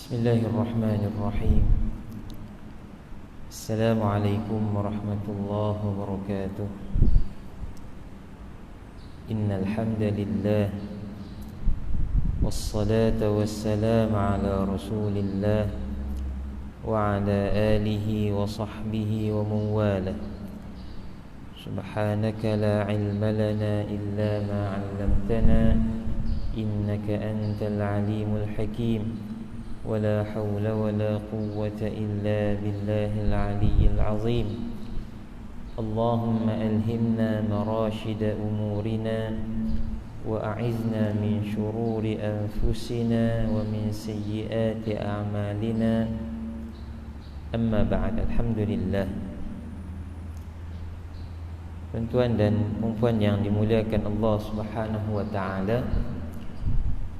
Bismillahirrahmanirrahim. Assalamualaikum warahmatullahi wabarakatuh. Innal hamdalillah wassalatu wassalamu ala Rasulillah wa ala alihi wa sahbihi wa man walah. Subhanaka la ilma lana illa ma 'allamtana innaka antal alimul hakim. ولا حول ولا قوة إلا بالله العلي العظيم. اللهم ألهمنا مراشد أمورنا وأعذنا من شرور أنفسنا ومن سيئات أعمالنا. أما بعد. Alhamdulillah. Tuan-tuan dan puan-puan yang dimuliakan Allah Subhanahu wa taala,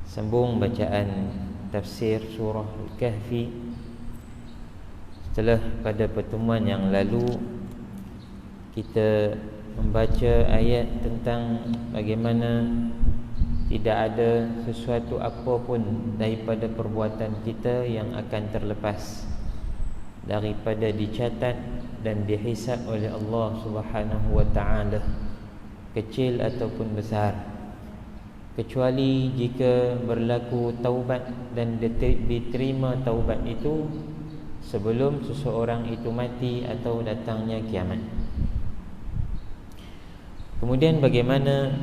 sambung bacaan tafsir surah Al-Kahfi. Setelah pada pertemuan yang lalu kita membaca ayat tentang bagaimana tidak ada sesuatu apapun daripada perbuatan kita yang akan terlepas daripada dicatat dan dihisab oleh Allah Subhanahu wa taala, kecil ataupun besar, kecuali jika berlaku taubat dan diterima taubat itu sebelum seseorang itu mati atau datangnya kiamat. Kemudian bagaimana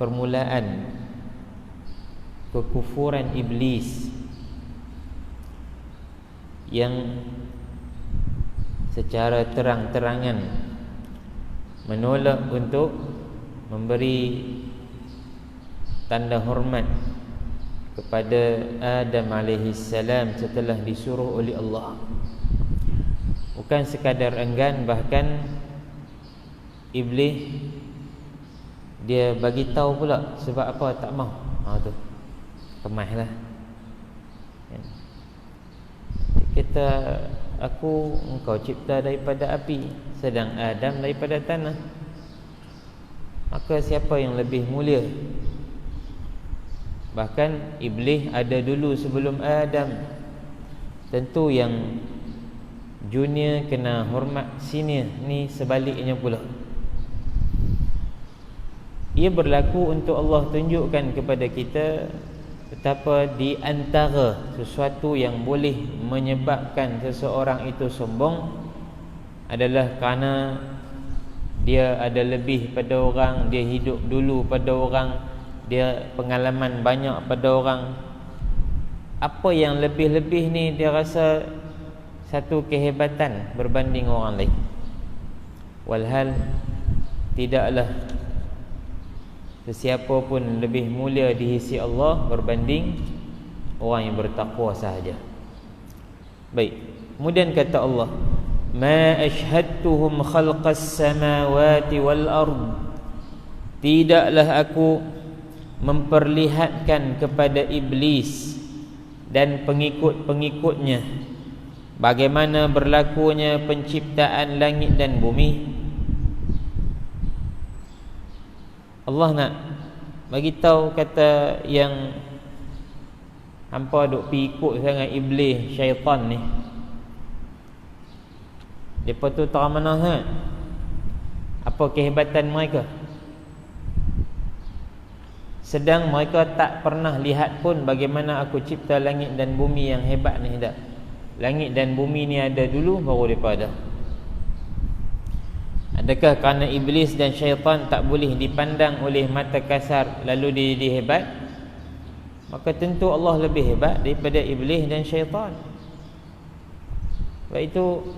permulaan kekufuran iblis yang secara terang-terangan menolak untuk memberi tanda hormat kepada Adam alaihi salam setelah disuruh oleh Allah. Bukan sekadar enggan, bahkan iblis dia bagi tahu pula sebab apa tak mau. Tu kemahlah. Kita engkau cipta daripada api, sedang Adam daripada tanah. Maka siapa yang lebih mulia? Bahkan iblis ada dulu sebelum Adam. Tentu yang junior kena hormat senior. Ni sebaliknya pula. Ia berlaku untuk Allah tunjukkan kepada kita betapa di antara sesuatu yang boleh menyebabkan seseorang itu sombong adalah kerana dia ada lebih pada orang, dia hidup dulu pada orang, dia pengalaman banyak pada orang. Apa yang lebih-lebih ni dia rasa satu kehebatan berbanding orang lain. Walhal tidaklah sesiapa pun lebih mulia di sisi Allah berbanding orang yang bertakwa sahaja. Baik. Kemudian kata Allah, ma ashhadtuhum khalqas samawati wal ard. Tidaklah aku memperlihatkan kepada iblis dan pengikut-pengikutnya bagaimana berlakunya penciptaan langit dan bumi. Allah nak bagi tahu, kata yang hampa duk pi ikut sangat iblis, syaitan ni. Depa tu tahu mana sangat apa kehebatan mereka. Sedang mereka tak pernah lihat pun bagaimana aku cipta langit dan bumi yang hebat ni dah. Langit dan bumi ni ada dulu baru mereka ada. Adakah kerana iblis dan syaitan tak boleh dipandang oleh mata kasar lalu dia jadi hebat? Maka tentu Allah lebih hebat daripada iblis dan syaitan. Sebab itu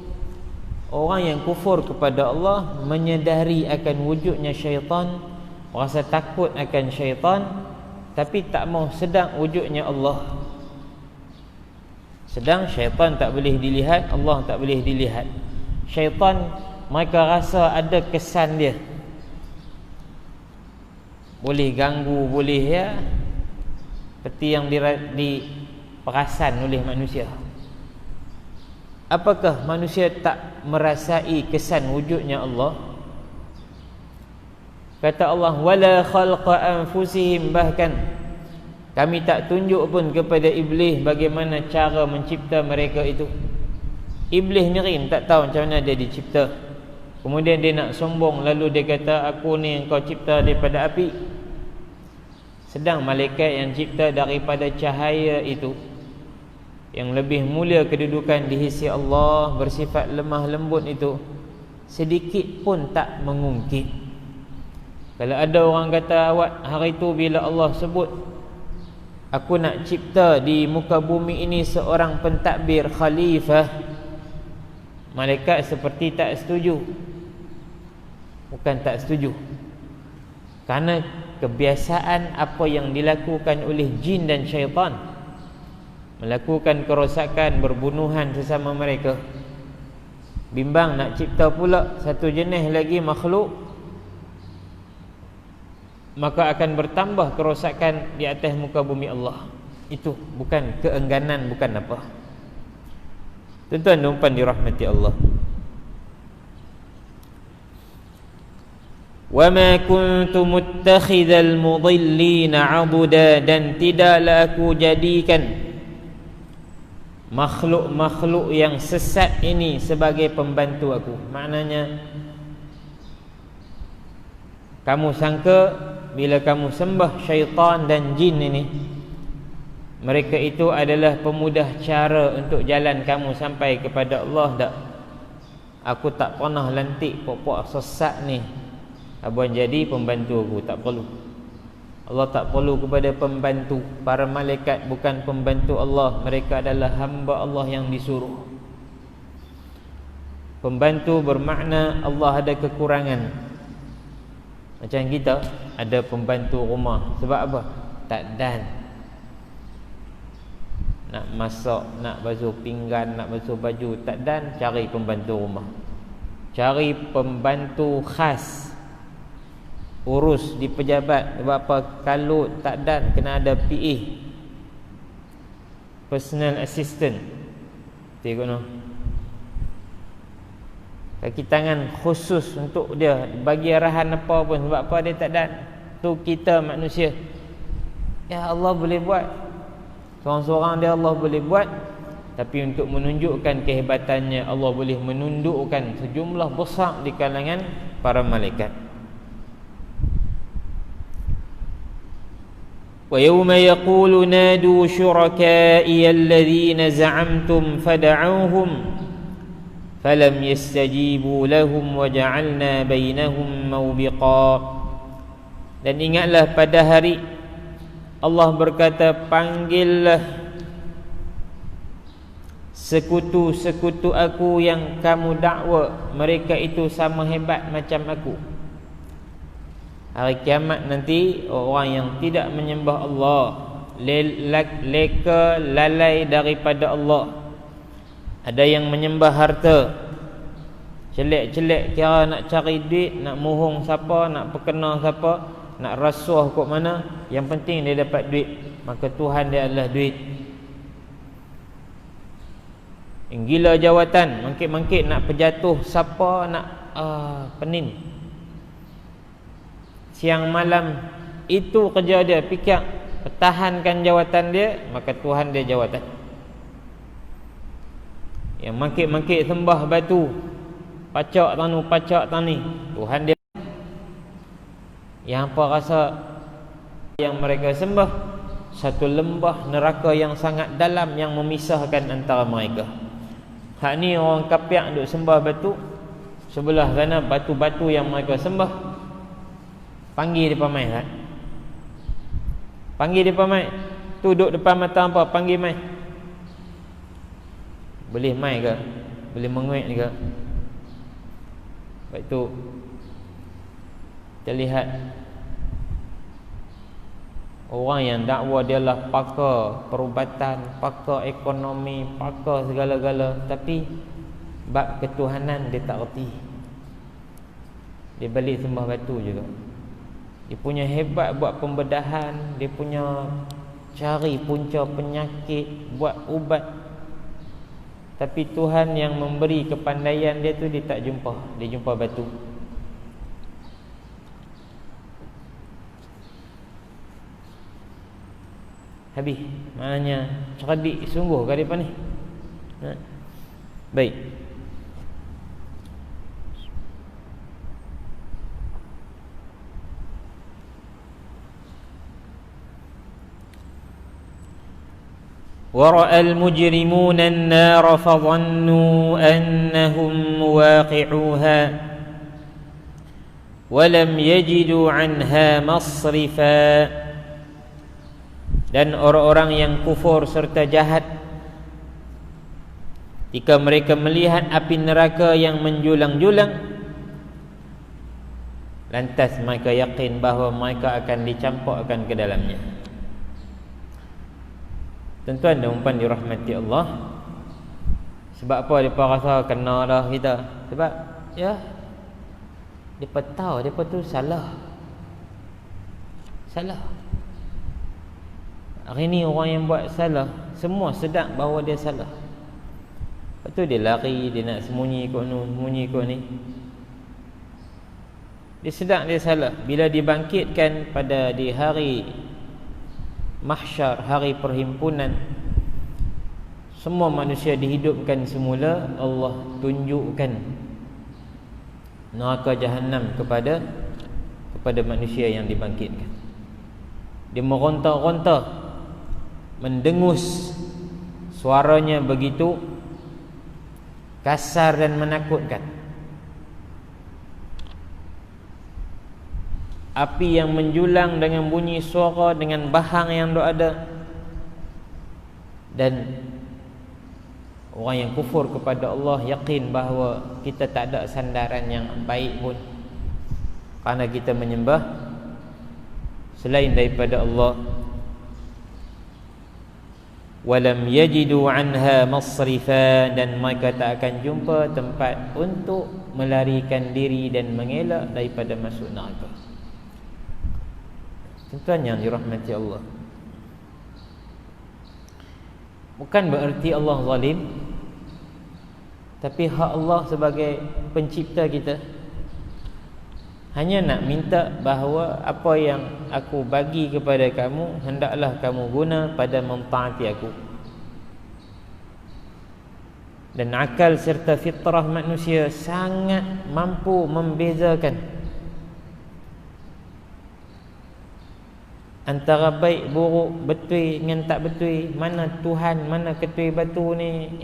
orang yang kufur kepada Allah menyedari akan wujudnya syaitan, rasa takut akan syaitan, tapi tak mau sedang wujudnya Allah. Sedang syaitan tak boleh dilihat, Allah tak boleh dilihat. Syaitan mereka rasa ada kesan dia, boleh ganggu, boleh ya, seperti yang diperasan oleh manusia. Apakah manusia tak merasai kesan wujudnya Allah? Kata Allah, wala khalqa anfusihim, bahkan Kami tak tunjuk pun kepada Iblis bagaimana cara mencipta mereka itu. Iblis ni tak tahu macam mana dia dicipta. Kemudian dia nak sombong, lalu dia kata, aku ni engkau cipta daripada api. Sedang malaikat yang cipta daripada cahaya itu, yang lebih mulia kedudukan di sisi Allah, bersifat lemah lembut itu, sedikit pun tak mengungkit. Kalau ada orang kata, awak hari tu bila Allah sebut, aku nak cipta di muka bumi ini seorang pentadbir khalifah, malaikat seperti tak setuju. Bukan tak setuju, kerana kebiasaan apa yang dilakukan oleh jin dan syaitan, melakukan kerosakan, berbunuhan sesama mereka. Bimbang nak cipta pula satu jenis lagi makhluk, maka akan bertambah kerosakan di atas muka bumi Allah. Itu bukan keengganan, bukan apa. Tuan-tuan dan puan dirahmati Allah. Wa ma kuntu muttakhidhal mudillina 'abuda, dan tidaklah aku jadikan makhluk-makhluk yang sesat ini sebagai pembantu aku. Maknanya, kamu sangka bila kamu sembah syaitan dan jin ini, mereka itu adalah pemudah cara untuk jalan kamu sampai kepada Allah? Tak. Aku tak pernah lantik pokok sesat ni abang jadi pembantu aku, tak perlu. Allah tak perlu kepada pembantu. Para malaikat bukan pembantu Allah, mereka adalah hamba Allah yang disuruh. Pembantu bermakna Allah ada kekurangan. Macam kita ada pembantu rumah, sebab apa? Tak dan. Nak masak, nak basuh pinggan, nak basuh baju, tak dan, cari pembantu rumah. Cari pembantu khas, urus di pejabat. Sebab apa? Kalau tak dan, kena ada PA, personal assistant. Tengok no, kaki tangan khusus untuk dia, bagi arahan apa pun. Sebab apa? Dia tak dan. Tu kita manusia. Ya Allah boleh buat, seorang-seorang dia Allah boleh buat, tapi untuk menunjukkan kehebatannya, Allah boleh menundukkan sejumlah besar di kalangan para malaikat. Wa yawma yaqulu nadu syuraka'i alladhina za'amtum fada'uhum falam yastajibu lahum wa ja'alna bainahum mawbiqa. Dan ingatlah pada hari Allah berkata, panggillah sekutu-sekutu aku yang kamu dakwa mereka itu sama hebat macam aku. Hari kiamat nanti, orang yang tidak menyembah Allah, leka lalai daripada Allah, ada yang menyembah harta, celek-celek kira nak cari duit, nak mohong siapa, nak perkena siapa, nak rasuah kot mana, yang penting dia dapat duit, maka Tuhan dia adalah duit. Yang gila jawatan, mangkit-mangkit nak perjatuh siapa, nak penin siang malam, itu kerja dia, fikir pertahankan jawatan dia, maka Tuhan dia jawatan. Yang mangkit-mangkit sembah batu, pacak tanu, pacak tani, Tuhan dia. Yang apa rasa yang mereka sembah satu lembah neraka yang sangat dalam, yang memisahkan antara mereka. Hak ni orang kafir duk sembah batu, sebelah sana batu-batu yang mereka sembah, panggil depan mai kan? Panggil depan mai. Tu duduk depan mata apa? Panggil mai. Boleh mai ke? Boleh menguik ke? Baik tu, kita lihat orang yang dakwa dia lah pakar perubatan, pakar ekonomi, pakar segala-gala, tapi bab ketuhanan dia tak erti. Dia balik sembah batu juga. Dia punya hebat buat pembedahan, dia punya cari punca penyakit, buat ubat. Tapi Tuhan yang memberi kepandaian dia tu dia tak jumpa. Dia jumpa batu. habis. Maknanya cerdik sungguh ke depan ni. Baik. ورأى المجرمون النار فظنوا أنهم مواقعوها ولم يجدوا عنها مصرفا. Dan orang-orang yang kufur serta jahat, jika mereka melihat api neraka yang menjulang-julang, lantas mereka yakin bahawa mereka akan dicampakkan ke dalamnya. Tuan-tuan dan puan dirahmati Allah, sebab apa mereka rasa kena dah kita? Sebab ya, mereka tahu mereka tu salah. Hari ni orang yang buat salah, semua sedar bahawa dia salah. Lepas tu dia lari, dia nak sembunyi kot ni, sembunyi kot ni. Dia sedar dia salah. Bila dibangkitkan pada di hari mahsyar, hari perhimpunan, semua manusia dihidupkan semula, Allah tunjukkan neraka Jahannam kepada manusia yang dibangkitkan. Dia meronta-ronta, mendengus, suaranya begitu kasar dan menakutkan. Api yang menjulang dengan bunyi suara, dengan bahang yang ada. Dan orang yang kufur kepada Allah yakin bahawa kita tak ada sandaran yang baik pun, kerana kita menyembah selain daripada Allah. Walam yajidu anha masrifa, dan mereka tak akan jumpa tempat untuk melarikan diri dan mengelak daripada masuk neraka. Tuan-tuan yang dirahmati Allah, bukan bererti Allah zalim, tapi hak Allah sebagai pencipta kita hanya nak minta bahawa apa yang aku bagi kepada kamu, hendaklah kamu guna pada mentaati aku. Dan akal serta fitrah manusia sangat mampu membezakan antara baik buruk, betul dengan tak betul, mana Tuhan, mana ketui batu ni.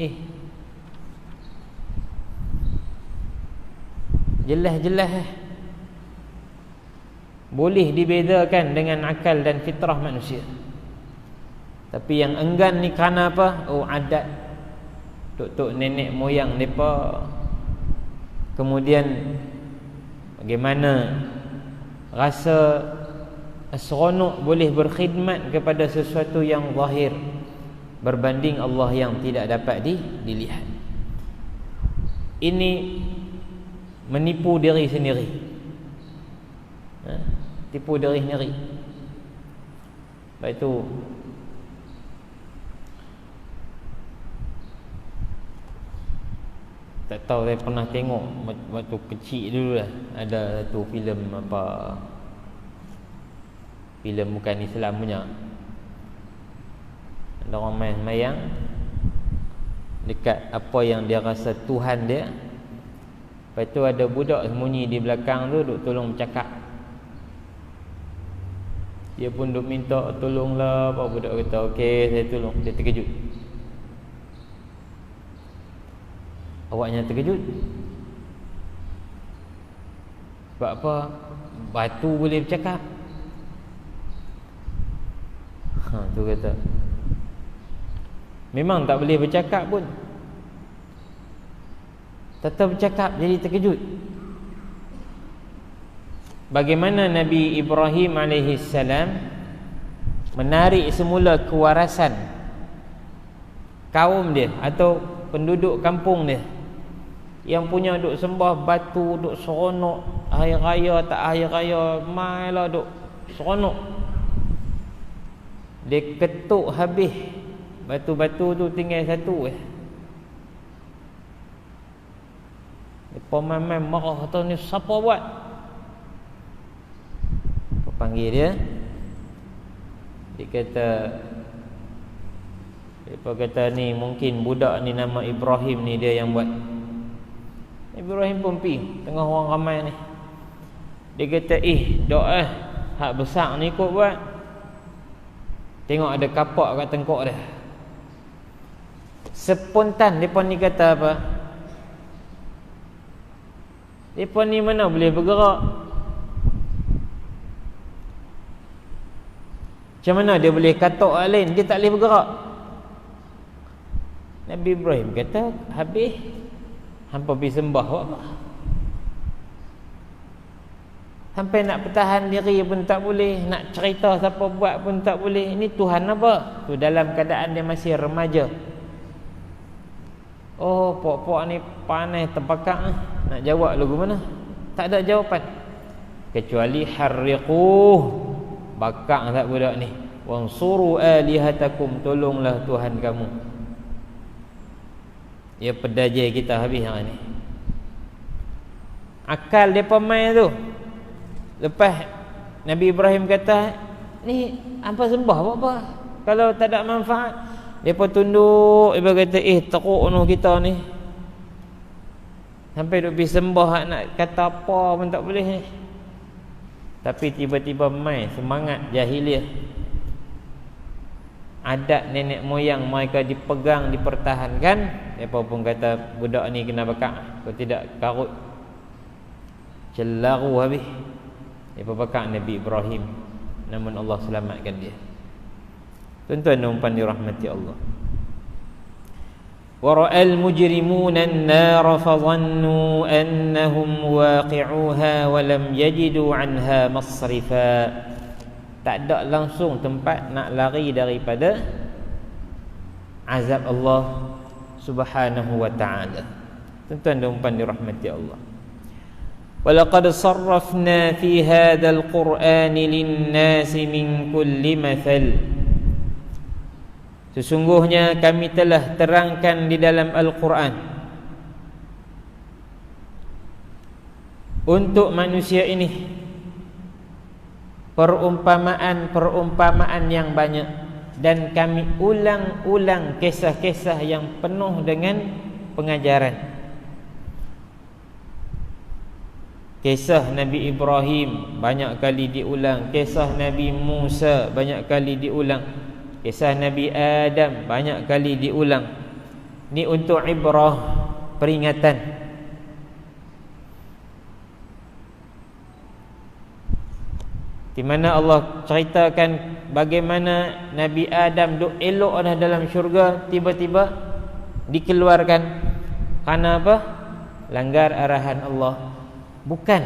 Jelas-jelas boleh dibedakan dengan akal dan fitrah manusia. Tapi yang enggan ni kerana apa? Adat tok-tok nenek moyang mereka. Kemudian bagaimana rasa seronok boleh berkhidmat kepada sesuatu yang zahir berbanding Allah yang tidak dapat dilihat. Ini menipu diri sendiri. Tipu diri sendiri. Lepas itu tak tahu, saya pernah tengok waktu kecil dulu lah, ada satu filem filem bukan Islam punya, ada orang main mayang dekat apa yang dia rasa Tuhan dia. Lepas tu ada budak sembunyi di belakang tu duk tolong bercakap. Dia pun duk minta tolonglah. Apa budak kata okey saya tolong. Dia terkejut. Awaknya terkejut sebab apa? Batu boleh bercakap. Tu kata memang tak boleh bercakap pun, tetap bercakap, jadi terkejut. Bagaimana Nabi Ibrahim AS menarik semula kewarasan kaum dia atau penduduk kampung dia yang punya duk sembah batu, duk seronok, hari raya tak hari raya mailah duk seronok. Dia ketuk habis batu-batu tu, tinggal satu Depa main marah, kata ni siapa buat? Panggil dia. Dia kata Mereka kata ni mungkin budak ni nama Ibrahim ni dia yang buat. Ibrahim pun pergi tengah orang ramai ni. Dia kata doa hak besar ni kot buat. Tengok ada kapak kat tengkok dia. Spontan mereka ni kata apa? Mereka ni mana boleh bergerak? Macam mana dia boleh katok orang lain? Dia tak boleh bergerak. Nabi Ibrahim kata, habis hampa pergi sembah buat apa? Sampai nak pertahan diri pun tak boleh, nak cerita siapa buat pun tak boleh. Ini Tuhan apa? Tu dalam keadaan dia masih remaja. Oh, pok-pok ni panas terbakar ni. Nak jawab lagu mana? Tak ada jawapan. Kecuali harriquh. Bakar tak budak ni. Wansuru alihatakum, tolonglah Tuhan kamu. Ya pedajai kita habis yang ni. Akal depa main tu. Lepas Nabi Ibrahim kata, ni hampa sembah buat apa? Kalau tak ada manfaat. Depa tunduk, depa kata, teruk noh kita ni. Sampai duk pergi sembah nak kata apa pun tak boleh ni. Tapi tiba-tiba mai semangat jahiliah. Adat nenek moyang mereka dipegang, dipertahankan. Depa pun kata budak ni kena bakar. Kalau tidak karut celaru habis. Depa bakar Nabi Ibrahim. Namun Allah selamatkan dia. Tuan-tuan dan puan dirahmati Allah. ورأى المجرمون النار فظنوا أنهم واقعوها ولم يجدوا عنها مصرفا. Tak ada langsung tempat nak lari daripada azab Allah Subhanahu wa ta'ala. Tuan-tuan dan puan dirahmati Allah. وَلَقَدْ صَرَّفْنَا فِي هَذَا الْقُرْآنِ لِلنَّاسِ مِنْ كُلِّ مَثَلٍ. Sesungguhnya kami telah terangkan di dalam Al-Quran untuk manusia ini perumpamaan-perumpamaan yang banyak, dan kami ulang-ulang kisah-kisah yang penuh dengan pengajaran. Kisah Nabi Ibrahim banyak kali diulang, kisah Nabi Musa banyak kali diulang, kisah Nabi Adam banyak kali diulang. Ini untuk ibrah, peringatan. Di mana Allah ceritakan bagaimana Nabi Adam duk elok dah dalam syurga, tiba-tiba dikeluarkan. Kerana apa? Langgar arahan Allah. Bukan.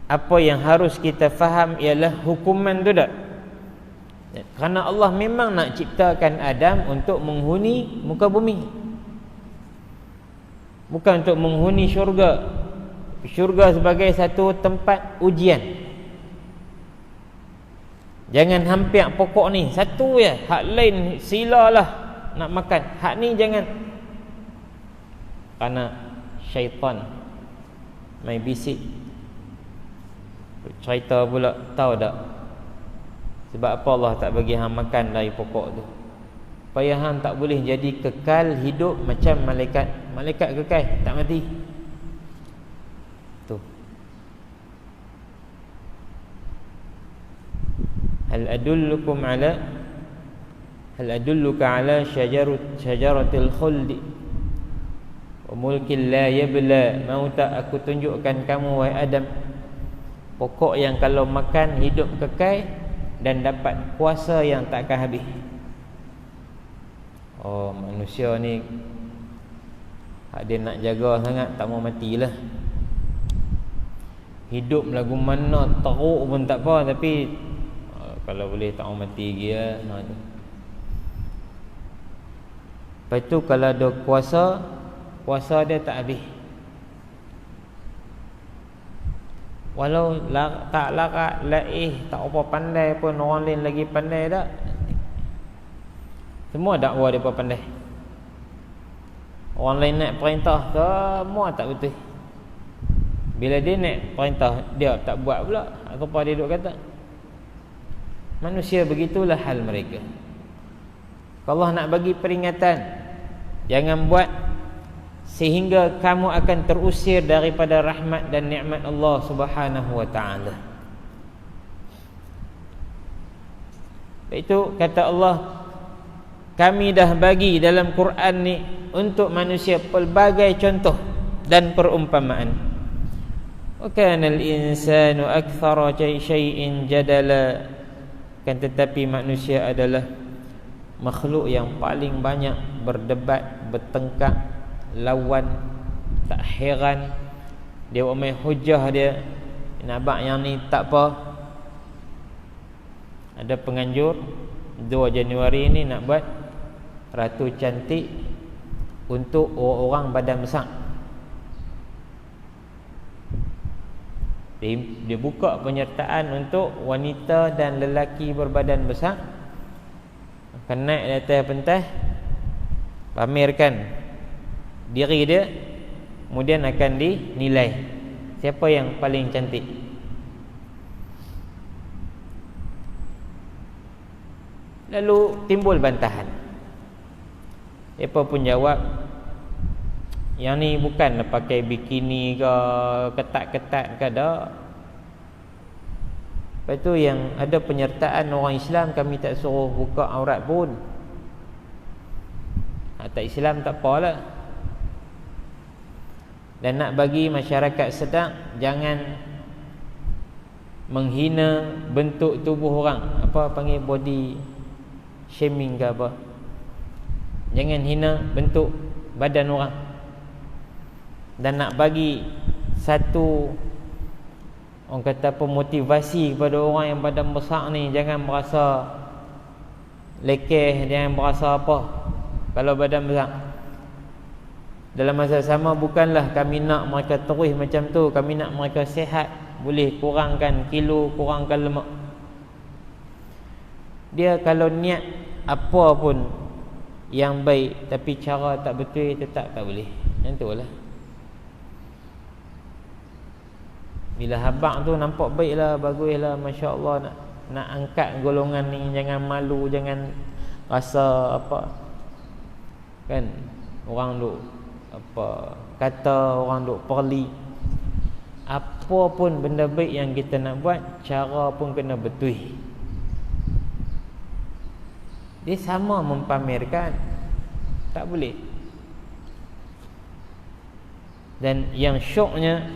Apa yang harus kita faham ialah hukuman tu tak? Kerana Allah memang nak ciptakan Adam untuk menghuni muka bumi, bukan untuk menghuni syurga. Syurga sebagai satu tempat ujian. Jangan hampir pokok ni satu ya, hak lain silalah nak makan. Hak ni jangan. Kerana syaitan mai bisik. Cerita pula, tahu tak sebab apa Allah tak bagi hang makan dari pokok tu? Supaya hang tak boleh jadi kekal hidup macam malaikat. Malaikat kekal, tak mati. Tu. Hal adulluka ala syajaratil khuldi wa mulkin la yabla. Mau tak aku tunjukkan kamu wahai Adam, pokok yang kalau makan hidup kekal dan dapat kuasa yang tak akan habis. Oh, manusia ni hak dia nak jaga sangat, tak mau matilah. Hidup lagu mana teruk pun tak apa, tapi kalau boleh tak mau mati lagi lah. Lepas tu kalau ada kuasa dia tak habis. Walau tak larat, tak apa pandai pun, orang lain lagi pandai tak? Semua dakwah mereka pandai. Orang lain nak perintah, semua tak betul. Bila dia nak perintah, dia tak buat pula. Apa dia duk kata? Manusia begitulah hal mereka. Allah nak bagi peringatan, jangan buat sehingga kamu akan terusir daripada rahmat dan nikmat Allah Subhanahu wa taala. Itu kata Allah, kami dah bagi dalam Quran ni untuk manusia pelbagai contoh dan perumpamaan. Wa kana al-insanu aktsara syai'in jadala, kan tetapi manusia adalah makhluk yang paling banyak berdebat, bertengkar, lawan. Tak heran dia buat main hujah dia, nampak yang ni tak apa. Ada penganjur 2 Januari ni nak buat ratu cantik untuk orang-orang badan besar. Dia buka penyertaan untuk wanita dan lelaki berbadan besar, akan naik di atas pentas, pamerkan diri dia, kemudian akan dinilai siapa yang paling cantik. Lalu timbul bantahan. Mereka pun jawab, yang ni bukan pakai bikini ke, ketat-ketat ke, tak. Lepas tu yang ada penyertaan orang Islam, kami tak suruh buka aurat pun. Tak Islam tak apalah. Dan nak bagi masyarakat sedar, jangan menghina bentuk tubuh orang, apa panggil body shaming ke apa. Jangan hina bentuk badan orang. Dan nak bagi satu, orang kata apa, motivasi kepada orang yang badan besar ni, jangan merasa lekeh, jangan merasa apa kalau badan besar. Dalam masa sama, bukanlah kami nak mereka terus macam tu, kami nak mereka sihat, boleh kurangkan kilo, kurangkan lemak. Dia kalau niat apa pun yang baik tapi cara tak betul, tetap tak boleh. Yang tu lah. Bila habaq tu nampak baiklah, baguslah, masya-Allah, nak angkat golongan ni, jangan malu, jangan rasa apa, kan orang duk apa kata, orang duk perli. Apa pun benda baik yang kita nak buat, cara pun kena betul. Dia sama mempamerkan, tak boleh. Dan yang syoknya,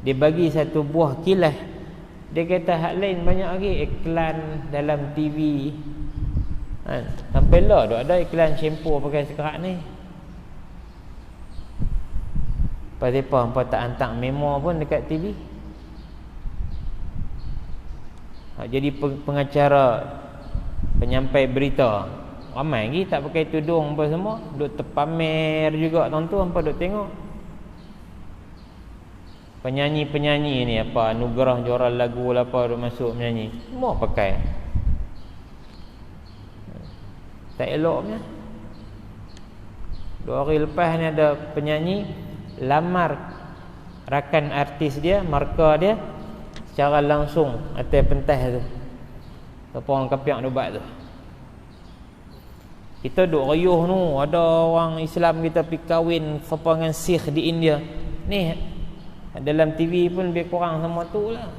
dia bagi satu buah kilas. Dia kata hak lain banyak lagi iklan dalam TV, kan? Sampai lah ada iklan shampoo pakai sekerat ni. Pasal apa tak hantar memo pun dekat TV. Jadi pengacara, penyampai berita, ramai lagi tak pakai tudung apa semua, duk terpamer juga tuan-tuan, hampa duk tengok. Penyanyi-penyanyi ni apa, anugerah juara lagu lah apa, duk masuk menyanyi, semua pakai. Tak eloknya. 2 hari lepas ni ada penyanyi lamar rakan artis dia, marka dia, secara langsung atas pentas tu. Apa orang kapiak duk buat tu. Kita duk riuh tu, ada orang Islam kita pergi kahwin siapa dengan Sikh di India. Ni dalam TV pun lebih kurang sama tu lah.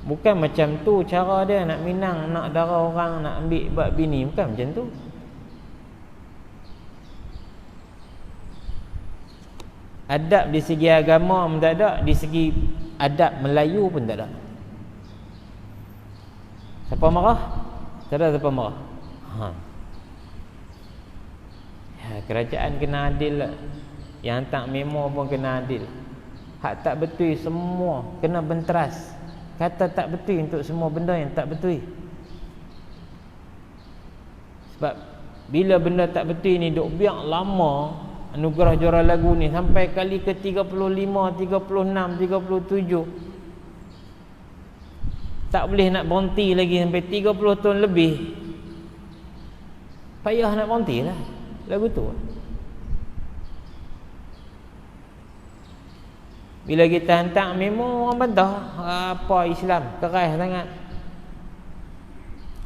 Bukan macam tu cara dia nak minang, nak darah orang, nak ambil buat bini, bukan macam tu. Adab di segi agama pun tak ada, di segi adab Melayu pun tak ada. Siapa marah? Tak ada siapa marah. Kerajaan kena adil lah. Yang hantar memo pun kena adil. Hak tak betul semua kena benteras. Kata tak betul untuk semua benda yang tak betul. Sebab bila benda tak betul ni duk biar lama, anugerah juara lagu ni sampai kali ke 35, 36, 37, tak boleh nak berhenti lagi sampai 30 tahun lebih. Payah nak berhenti lah lagu tu. Bila kita hantar memo, orang bantah, apa Islam keras sangat,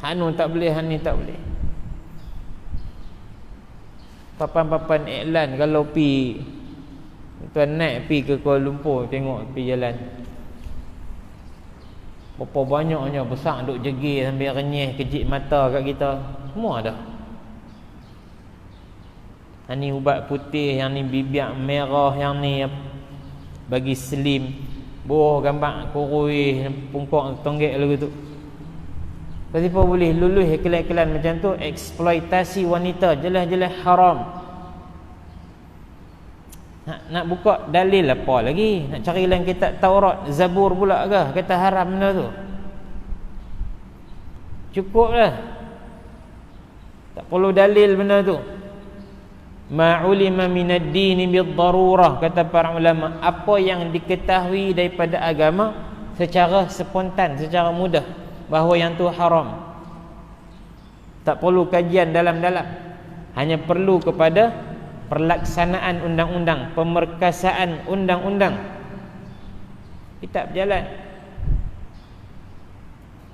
hanu tak boleh, hani tak boleh. papan-papan iklan kalau pi tuan naik pi ke Kuala Lumpur, tengok pi jalan berapa banyaknya besar duk jegil sambil renyih kejip mata kat kita. Semua dah. Yang ni ubat putih, yang ni bibir merah, yang ni bagi slim, boh gambar kurui pungkok tonggek lagu tu. Kenapa boleh lulus iklan-iklan macam tu? Eksploitasi wanita, jelas-jelas haram. Nak buka dalil apa lagi? Nak cari dalam kitab Taurat, Zabur pula ke? Kata haram benda tu. Cukup dah. Tak perlu dalil benda tu. Ma'ulima minad dini bid-darurah, kata para ulama, apa yang diketahui daripada agama secara spontan, secara mudah, bahawa yang tu haram. Tak perlu kajian dalam-dalam. Hanya perlu kepada perlaksanaan undang-undang, pemerkasaan undang-undang. Kita berjalan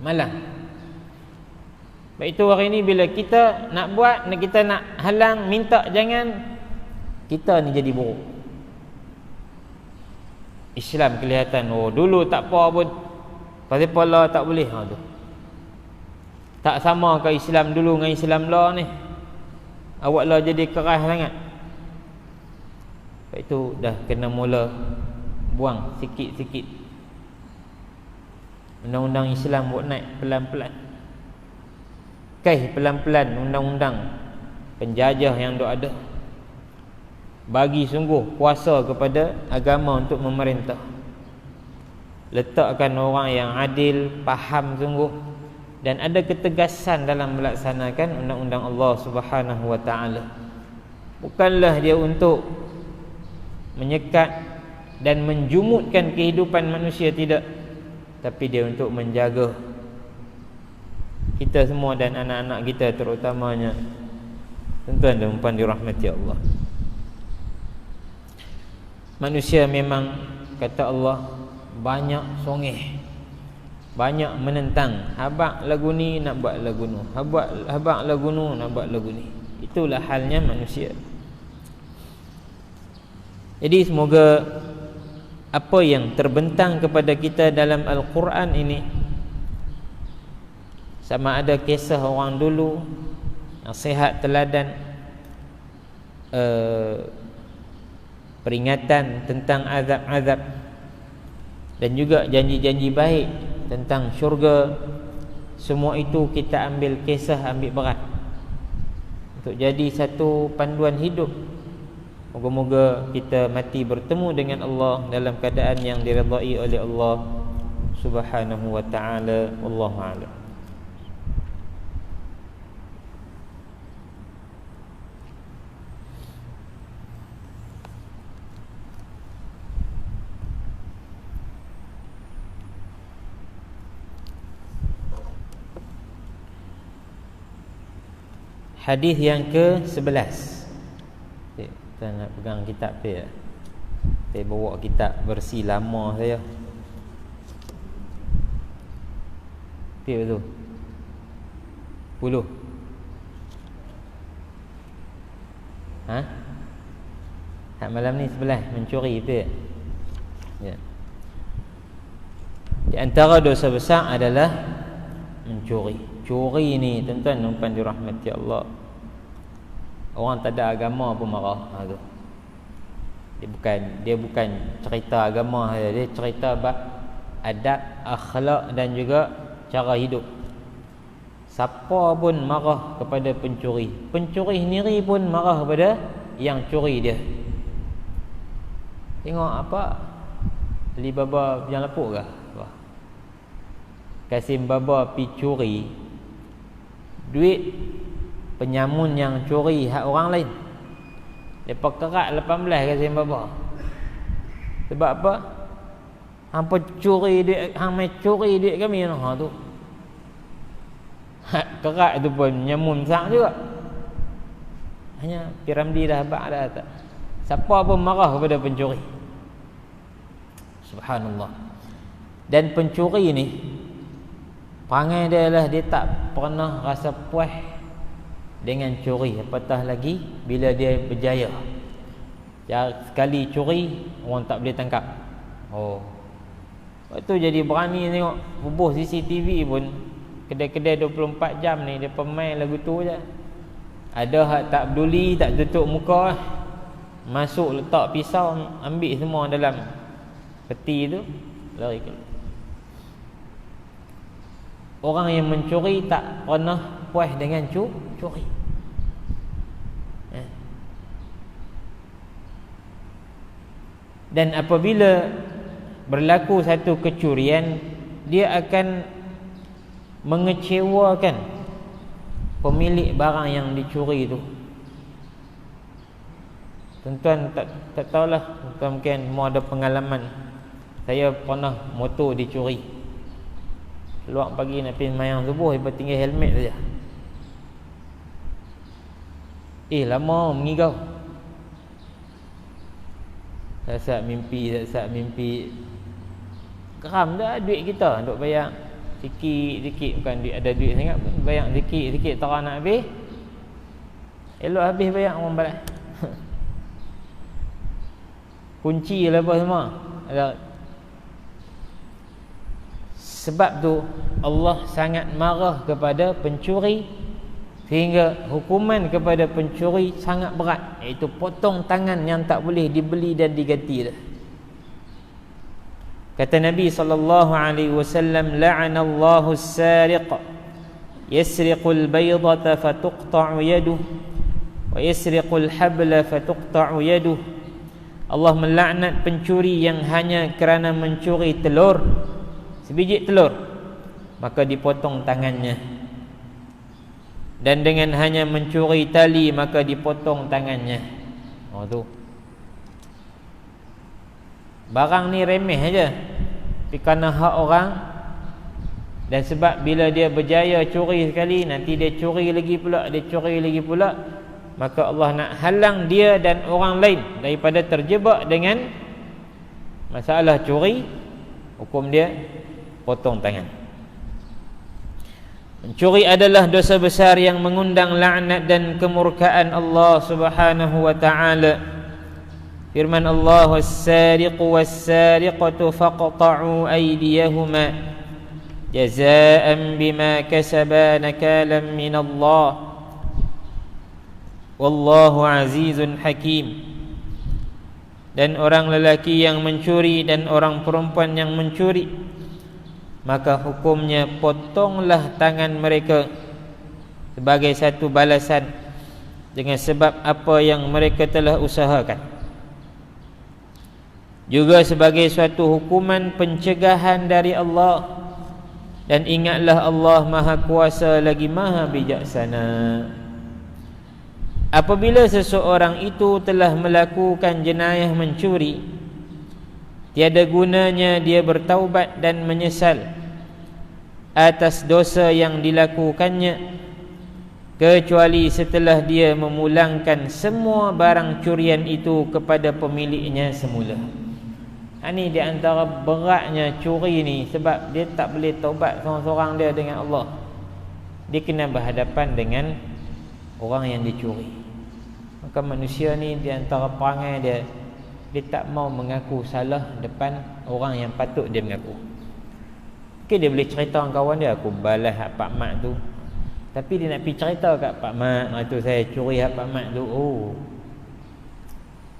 malah. Baik itu hari ini bila kita nak buat, kita nak halang, minta jangan, kita ni jadi buruk. Islam kelihatan, oh dulu tak apa pun, pasal pala tak boleh. Tu tak sama ke Islam dulu dengan Islam lah ni. Awak lah jadi keras sangat. Lepas itu dah kena mula buang sikit-sikit. Undang-undang Islam buat naik pelan-pelan. Pelan-pelan undang-undang penjajah yang dok ada. Bagi sungguh kuasa kepada agama untuk memerintah. Letakkan orang yang adil, faham sungguh, dan ada ketegasan dalam melaksanakan undang-undang Allah Subhanahu wa taala. Bukanlah dia untuk menyekat dan menjumutkan kehidupan manusia, tidak, tapi dia untuk menjaga kita semua dan anak-anak kita terutamanya. Tuan-tuan dan puan dirahmati Allah, manusia memang kata Allah banyak songeh, banyak menentang. Habaq lagu ni nak buat lagu nu, habaq lagu nu nak buat lagu ni. Itulah halnya manusia. Jadi semoga apa yang terbentang kepada kita dalam Al-Quran ini, sama ada kisah orang dulu, nasihat teladan, peringatan tentang azab-azab, dan juga janji-janji baik tentang syurga, semua itu kita ambil kisah, ambil berat untuk jadi satu panduan hidup. Moga-moga kita mati bertemu dengan Allah dalam keadaan yang diridai oleh Allah Subhanahu wa ta'ala. Wallahu a'lam. Hadis yang ke-11. Kita nak pegang kitab dia. Saya bawa kitab versi lama saya. Dia tu 10. Hak malam ni 11 mencuri tu. Ya. Di antara dosa besar adalah mencuri. Curi ni tuan-tuan dan puan dirahmati Allah, orang tak ada agama pun marah. Dia bukan cerita agama saja, dia cerita bab adab, akhlak dan juga cara hidup. Siapa pun marah kepada pencuri. Pencuri sendiri pun marah kepada yang curi dia. Tengok apa? Alibaba yang lapuk ke? Kasim Baba pi curi duit penyamun yang curi hak orang lain. Depa kerat 18 Kasim Baba. Sebab apa? Hampa curi duit, hang mai curi duit kami tu. Hak kerat tu pun nyamun besar juga. Hanya Piramdi dah habaq dah tak. Siapa pun marah kepada pencuri. Subhanallah. Dan pencuri ni perangai dia lah, dia tak pernah rasa puas dengan curi, apatah lagi bila dia berjaya. Sekali curi orang tak boleh tangkap. Lepas tu jadi berani tengok bubuh CCTV pun. Kedai-kedai 24 jam ni dia main lagu tu je. Ada hak tak peduli, tak tutup muka, masuk letak pisau, ambil semua dalam peti tu, lari keluar. Orang yang mencuri tak pernah puas dengan curi. Dan apabila berlaku satu kecurian, dia akan mengecewakan pemilik barang yang dicuri itu. Tuan-tuan tak tahulah, tuan mungkin semua ada pengalaman. Saya pernah motor dicuri. Keluar pagi nak pergi sembahyang subuh, lepas tinggal helmet saja. Lama mengigau. Saat mimpi. Geram dah duit kita untuk bayar sikit-sikit, bukan duit, ada duit sangat pun bayar sikit-sikit terang nak habis. Elok habis bayar orang balas. Kunci lah apa semua. Sebab tu Allah sangat marah kepada pencuri, sehingga hukuman kepada pencuri sangat berat, iaitu potong tangan yang tak boleh dibeli dan diganti dah. Kata Nabi SAW, la'anallahu as-sariq yasriqul baydata fatuqta'u yaduh wa yasriqul habla fatuqta'u yaduh. Allah melaknat pencuri yang hanya kerana mencuri telur, sebiji telur, maka dipotong tangannya. Dan dengan hanya mencuri tali, maka dipotong tangannya. Tu barang ni remeh aja, tapi kerana hak orang. Dan sebab bila dia berjaya curi sekali, nanti dia curi lagi pula, maka Allah nak halang dia dan orang lain daripada terjebak dengan masalah curi. Hukum dia potong tangan. Mencuri adalah dosa besar yang mengundang laknat dan kemurkaan Allah Subhanahu wa taala. Firman Allah, was-sariqu was-sariqatu faqta'u aydiyahuma jazaa'an bima kasaba nakalan min Allah wallahu azizun hakim. Dan orang lelaki yang mencuri dan orang perempuan yang mencuri, maka hukumnya potonglah tangan mereka sebagai satu balasan dengan sebab apa yang mereka telah usahakan, juga sebagai suatu hukuman pencegahan dari Allah. Dan ingatlah Allah Maha Kuasa lagi Maha Bijaksana. Apabila seseorang itu telah melakukan jenayah mencuri, tiada gunanya dia bertaubat dan menyesal atas dosa yang dilakukannya, kecuali setelah dia memulangkan semua barang curian itu kepada pemiliknya semula. Ini di antara beratnya curi ni, sebab dia tak boleh taubat seorang-seorang dia dengan Allah. Dia kena berhadapan dengan orang yang dicuri. Maka manusia ni di antara perangai dia, dia tak mau mengaku salah depan orang yang patut dia mengaku. Mungkin dia boleh cerita dengan kawan dia, aku balas hak Pak Mat tu. Tapi dia nak pergi cerita kat Pak Mat, itu saya curi hak Pak Mat tu.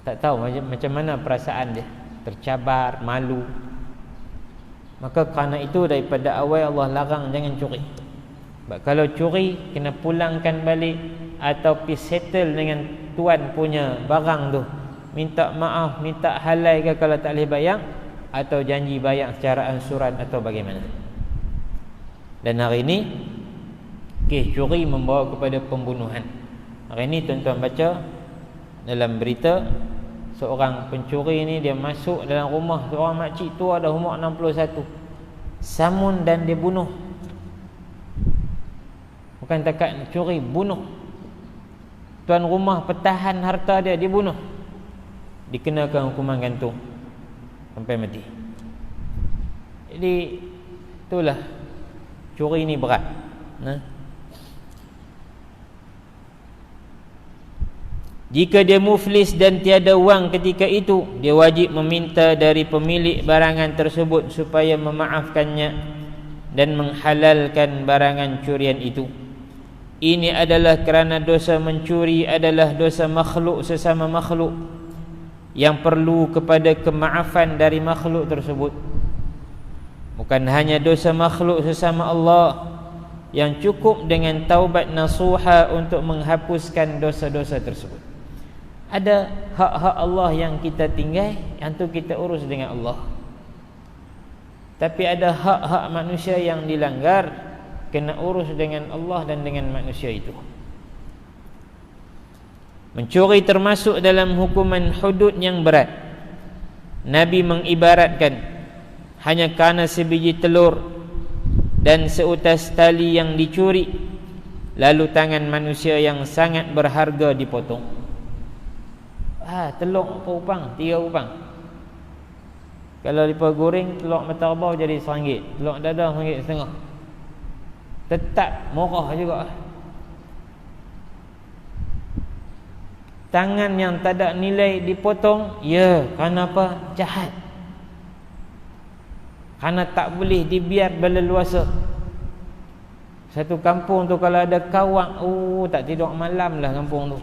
Tak tahu macam mana perasaan dia. Tercabar, malu. Maka kerana itu daripada awal Allah larang jangan curi. Sebab kalau curi kena pulangkan balik atau pergi settle dengan tuan punya barang tu, minta maaf, minta halal ke kalau tak boleh bayar, atau janji bayar secara ansuran atau bagaimana. Dan hari ini kes curi membawa kepada pembunuhan. Hari ini tuan-tuan baca dalam berita, seorang pencuri ni dia masuk dalam rumah seorang makcik tua dah umur 61, samun dan dia bunuh. Bukan takat curi, bunuh. Tuan rumah pertahan harta dia, dia bunuh. Dikenakan hukuman gantung sampai mati. Jadi itulah, curi ni berat. Jika dia muflis dan tiada wang ketika itu, dia wajib meminta dari pemilik barangan tersebut supaya memaafkannya dan menghalalkan barangan curian itu. Ini adalah kerana dosa mencuri adalah dosa makhluk sesama makhluk yang perlu kepada kemaafan dari makhluk tersebut. Bukan hanya dosa makhluk sesama Allah yang cukup dengan taubat nasuha untuk menghapuskan dosa-dosa tersebut. Ada hak-hak Allah yang kita tinggal, yang tu kita urus dengan Allah. Tapi ada hak-hak manusia yang dilanggar, kena urus dengan Allah dan dengan manusia itu. Mencuri termasuk dalam hukuman hudud yang berat. Nabi mengibaratkan hanya kerana sebiji telur dan seutas tali yang dicuri, lalu tangan manusia yang sangat berharga dipotong. Telur apa upang? 3 upang. Kalau lipa goreng, telur mata rebau jadi RM1, telur dadah RM1.50. Tetap murah juga. Tangan yang tak ada nilai dipotong, ya, kerana apa? Jahat. Kerana tak boleh dibiar berleluasa. Satu kampung tu kalau ada kawak, tak tidur malam lah kampung tu.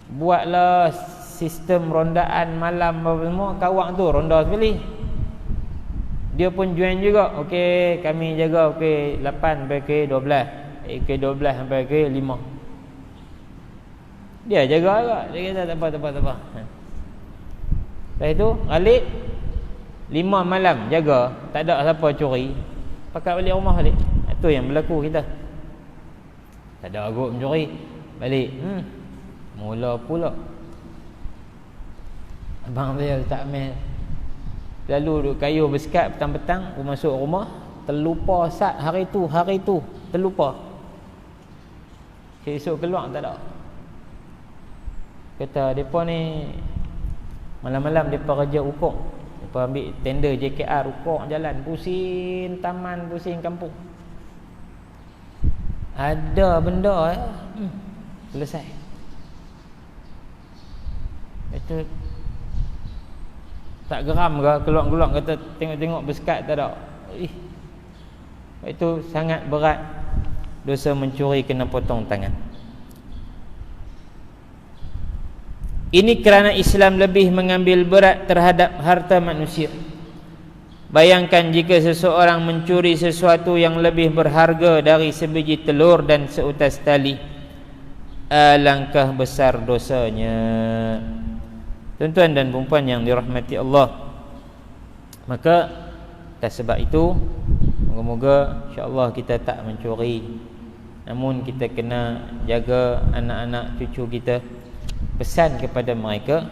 Buatlah sistem rondaan malam apa semua, kawak tu ronda sekali. Dia pun join juga. Okey, kami jaga okey 8 sampai ke 12. Ke 12 sampai ke 5. Dia jaga juga. Dia kata tak apa. Lepas itu balik 5 malam jaga, tak ada siapa curi. Pakat balik rumah balik. Itu yang berlaku kita. Tak ada agut mencuri. Balik. Mula pula abang dia letak mel. Lalu duduk kayu bersekat petang-petang, masuk rumah, terlupa sat hari tu terlupa. Esok keluar tak ada. Kata depa ni malam-malam depa kerja ukok. Depa ambil tender JKR ukok jalan pusing taman, pusing kampung. Ada benda selesai. Itu tak geram ke keluar-keluar kata tengok-tengok bersekat tak ada. Itu sangat berat dosa mencuri, kena potong tangan. Ini kerana Islam lebih mengambil berat terhadap harta manusia. Bayangkan jika seseorang mencuri sesuatu yang lebih berharga dari sebiji telur dan seutas tali, alangkah besar dosanya. Tuan-tuan dan puan yang dirahmati Allah, maka atas sebab itu moga-moga insya-Allah kita tak mencuri. Namun kita kena jaga anak-anak cucu kita. Pesan kepada mereka,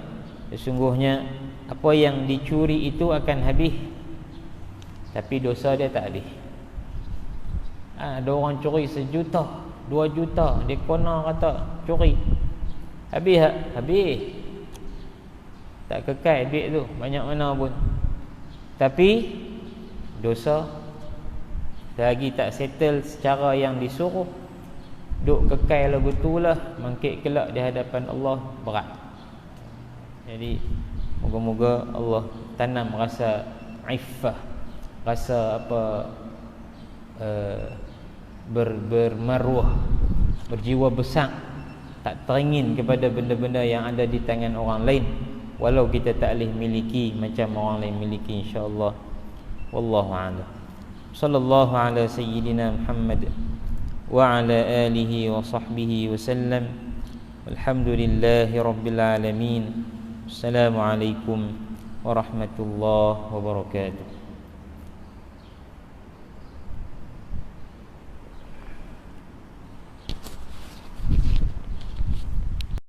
sesungguhnya apa yang dicuri itu akan habis, tapi dosa dia tak habis. Ada orang curi 1 juta, 2 juta, dia kena kata curi. Habis. Tak kekal duit tu banyak mana pun. Tapi dosa lagi tak settle secara yang disuruh, duk kekal lagu tu lah, mangkit kelak di hadapan Allah berat. Jadi moga-moga Allah tanam rasa iffah, rasa bermaruah, berjiwa besar, tak teringin kepada benda-benda yang ada di tangan orang lain, walau kita tak boleh miliki macam orang lain miliki, insya-Allah. Wallahu a'lam. Sallallahu ala sayyidina Muhammad wa ala alihi wa sahbihi wasallam. Alhamdulillahi rabbil alamin. Assalamualaikum warahmatullahi wabarakatuh.